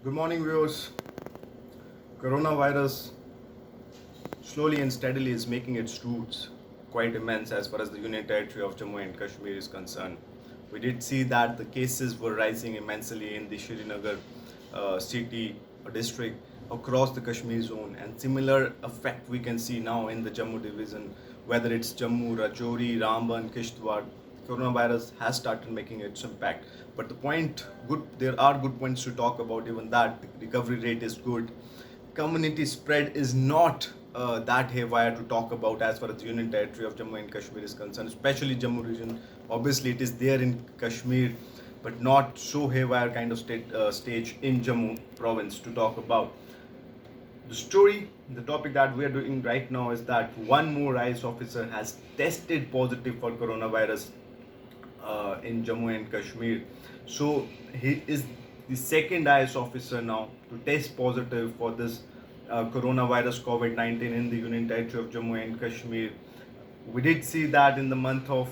Good morning, viewers. Coronavirus slowly and steadily is making its roots quite immense as far as the Union Territory of Jammu and Kashmir is concerned. We did see that the cases were rising immensely in the Srinagar city or district across the Kashmir zone, and similar effect we can see now in the Jammu division, whether it's Jammu, Rajouri, Ramban, Kishtwar. Coronavirus has started making its impact. But the point, good, there are good points to talk about. Even that the recovery rate is good. Community spread is not that haywire to talk about as far as the Union Territory of Jammu and Kashmir is concerned, especially Jammu region. Obviously, it is there in Kashmir, but not so haywire kind of stage in Jammu province to talk about. The story, the topic that we are doing right now is that one more IAS officer has tested positive for coronavirus in Jammu and Kashmir. So he is the second IAS officer now to test positive for this coronavirus COVID-19 in the Union Territory of Jammu and Kashmir. We did see that in the month of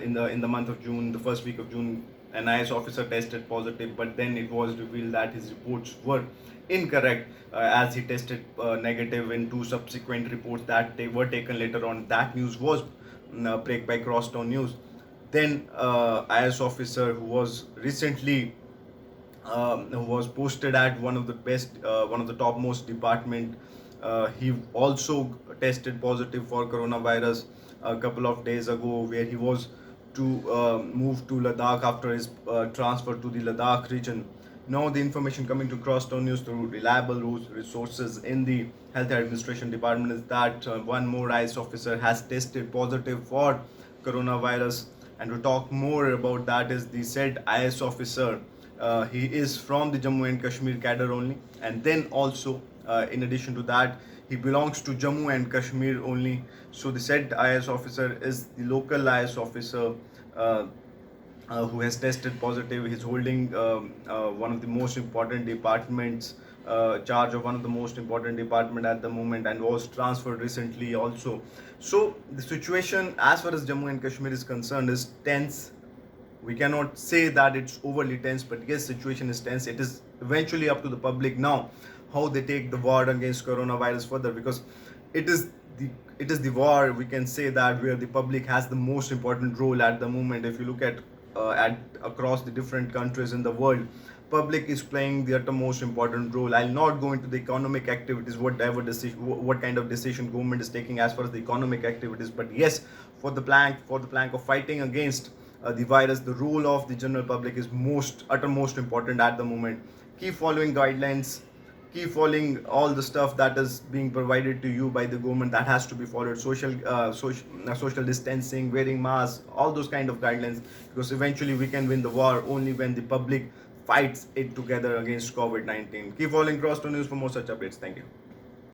in the month of June, the first week of June, an IAS officer tested positive, but then it was revealed that his reports were incorrect as he tested negative in two subsequent reports that they were taken later on. That news was break by Crosstown News. Then IAS officer who was recently who was posted at one of the topmost department. He also tested positive for coronavirus a couple of days ago, where he was to move to Ladakh after his transfer to the Ladakh region. Now the information coming to Crosstown News through reliable resources in the Health Administration Department is that one more IAS officer has tested positive for coronavirus. And to talk more about that is the said IAS officer. He is from the Jammu and Kashmir cadre only, and then also in addition to that, he belongs to Jammu and Kashmir only. So the said IAS officer is the local IAS officer who has tested positive. He's holding one of the most important departments, charge of one of the most important department at the moment, and was transferred recently also. So the situation as far as Jammu and Kashmir is concerned is tense. We cannot say that it's overly tense, but yes, situation is tense. It is eventually up to the public now how they take the war against coronavirus further, because it is the war, we can say that, where the public has the most important role at the moment. If you look at across the different countries in the world, public is playing the uttermost important role. I'll not go into the economic activities, what kind of decision government is taking as far as the economic activities, but yes, for the plank of fighting against the virus, the role of the general public is uttermost important at the moment. Keep following guidelines, keep following all the stuff that is being provided to you by the government, that has to be followed. Social distancing, wearing masks, all those kind of guidelines, because eventually we can win the war only when the public fights it together against COVID-19. Keep following Cross News for more such updates. Thank you.